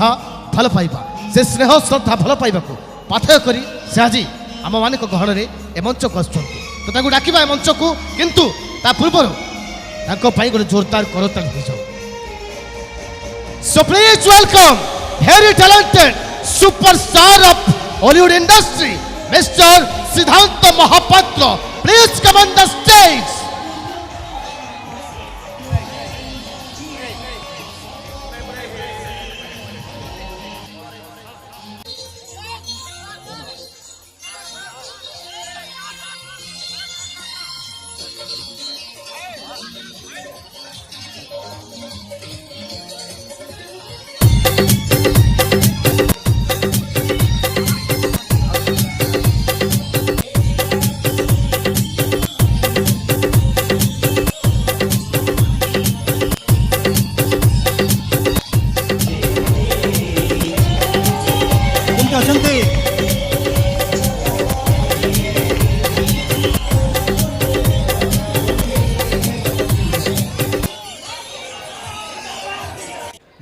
श्रद्धा भल पाइबा से स्नेह श्रद्धा भल पाइबा को पाथय करी से आज आम मान गहन में ए मंच को आसुँच तो डाकिबा ए मंच को किंतु ता पूर्व गोटे जोरदार करताल हो जाओ। So please welcome very talented superstar of Hollywood industry, Mr. Siddhanta Mahapatra. Please come on the stage.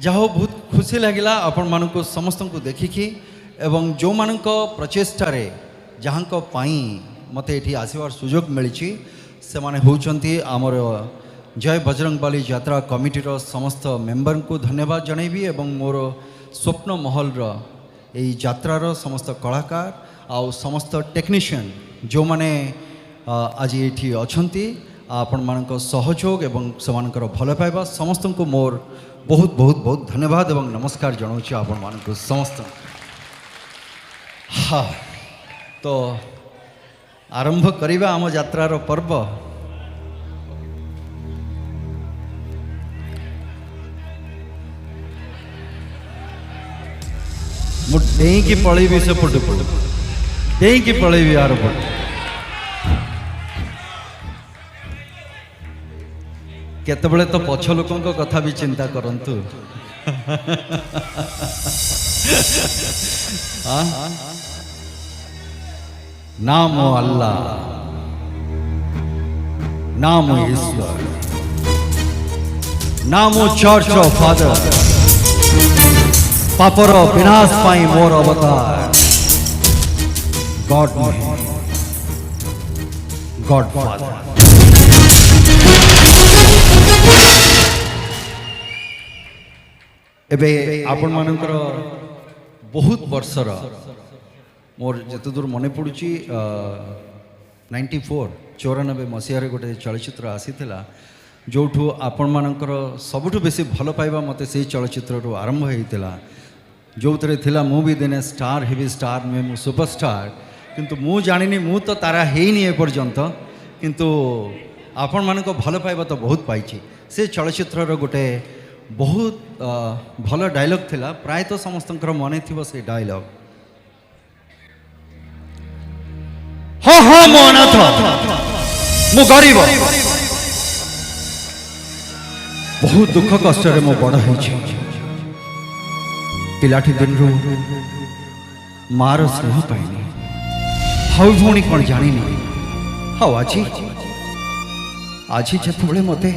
जहाँ बहुत खुशी लगिला आपण मानक समस्त को देखिकी एवं जो मानक प्रचेष्टार जहाँ मत ये आसबार सुजोग मिली से माने होउचंती आमर जय बजरंगबली यात्रा कमिटीर समस्त मेंबर को धन्यवाद जनइबी एवं मोर स्वप्न महल यही यात्रार समस्त कलाकार आउ समस्त टेक्नीशियन जो माने आज ये अच्छी आपण मानक सहयोग एवं सेमानकर भल पाइबा समस्त को मोर बहुत बहुत बहुत धन्यवाद एवं नमस्कार जनाऊँ आपण मानक समस्त। हाँ तो आरंभ करिबा आम यात्रार पर्व। मु डेईकी पलैबी से पटु पटु डेईकी पलैबी आर पटु केतबेले तो पछ लोकों कथा भी चिंता करंतु। नाम अल्लाह नाम ईश्वर नाम चर्च ऑफ फादर पापर विनाश पाई मोर अवतार गॉड गॉड फादर। एबे आपण मानकर बहुत वर्षर मोर जिते दूर मन पड़ुची 94 मसीह गोटे चलचित्र आसीथिला जोठू आपण मानकर सबुठु बेसी भल पाइबा मते से चलचित्र आरंभ होइतिला जो थिला मु भी दिने स्टार हेवी स्टार नुहे मु सुपरस्टार किंतु मु जानिनी मु तो तारा हेनी ए पर्यंत किंतु आपण मानक भल पाइबा तो बहुत पाइछि। से चलचित्र गोटे बहुत भल डायलॉग थिला प्रायतः समस्तंकर मन थिबो से डायलॉग हाँ हाँ मो अनाथ मो गरीब बहुत दुख कष्ट रे मो बड़ होछि पिलाठी दिन रो मार स्नेह पाइनी हाउ भौणी कौन जानिनी हाउ आछि आछि जतबेले मते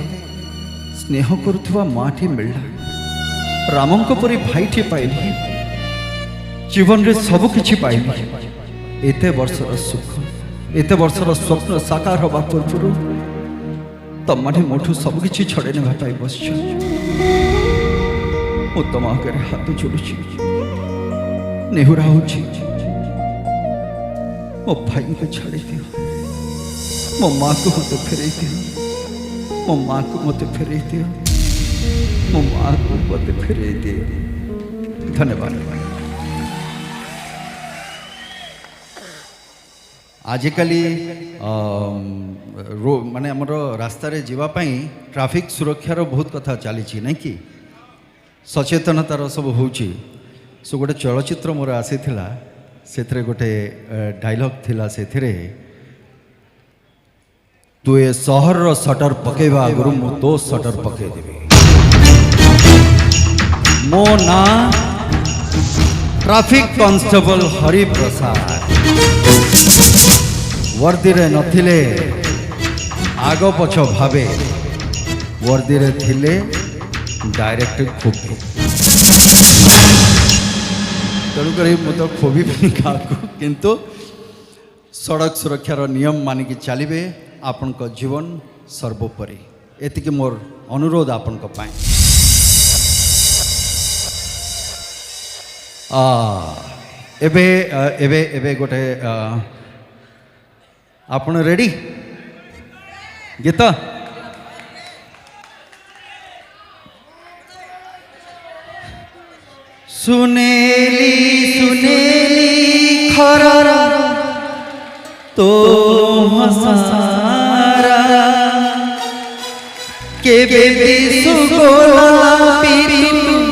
स्नेह करुवा माटी मिलला रामंक परी भाईटी पाइली जीवन रे सब किछि पाइली एते वर्षर सुख एते वर्षर स्वप्न साकार होबा पूर्व तम माने मोठू सब किछि छड़े नेबा पाई बस मु तम आगे हाथ जोड़ुछि नेहुरा होछि मो भाई को छाड़ी दियो मो माँ को मत फेरे दियो मो माँ को मत फेरे दियो मो माँ को मत फेरे दियो। धन्यवाद। आजिकाली माने हमर रास्ता रे जीवा पई ट्रैफिक सुरक्षार बहुत कथा चली नहीं कि सचेतनतार सब होची सो गोटे चलचित्र मोर आसीथिला सेथरे गोटे डायलॉग थिला सेथरे तू ए सहर रो शटर पकेबा आगुरु मु तो शटर पके देबी मो ना ट्रैफिक कांस्टेबल हरि प्रसाद वर्दी रे नथिले आग पछ भावे वर्दी रे थिले डायरेक्ट खूब तेणुक तो खोबी क्या किंतु सड़क सुरक्षार नियम मानिक चलिए आपण जीवन सर्वोपरि एतिक मोर अनुरोध आपण एबे एबे एबे गोटे आपण रेडी गीत सुनेली सुनेली खरा तो हसारा के बेबी सुगोला पीरू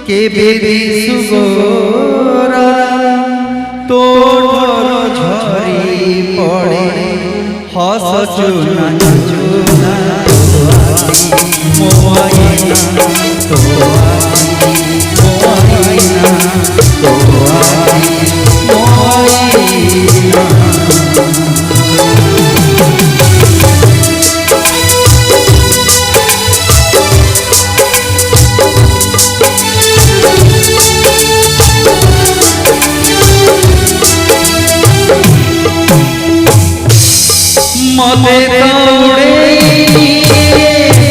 के बेबी सुगोरा तो झरी पड़े हस चुना चुना मोआईना तो मते दौड़े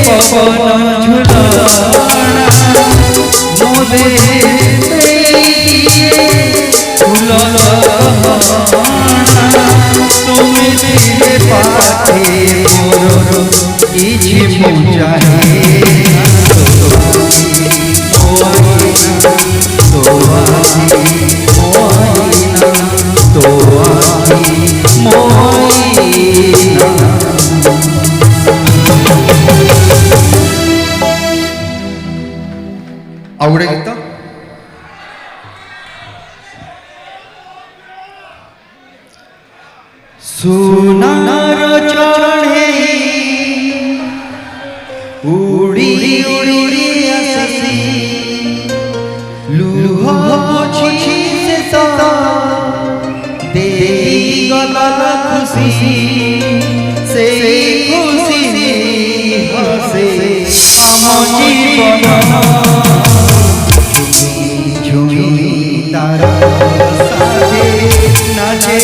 पवन झुलाना मोदे तुम तेरे पाथे मोरो इछि मुझाए आवड़े गीत सुनार चढ़े उड़ी उड़ी आसी लुह पोछी से तो दे गला खुशी से खुशी हसे हम जीवन झुमी तारा साथे नाचे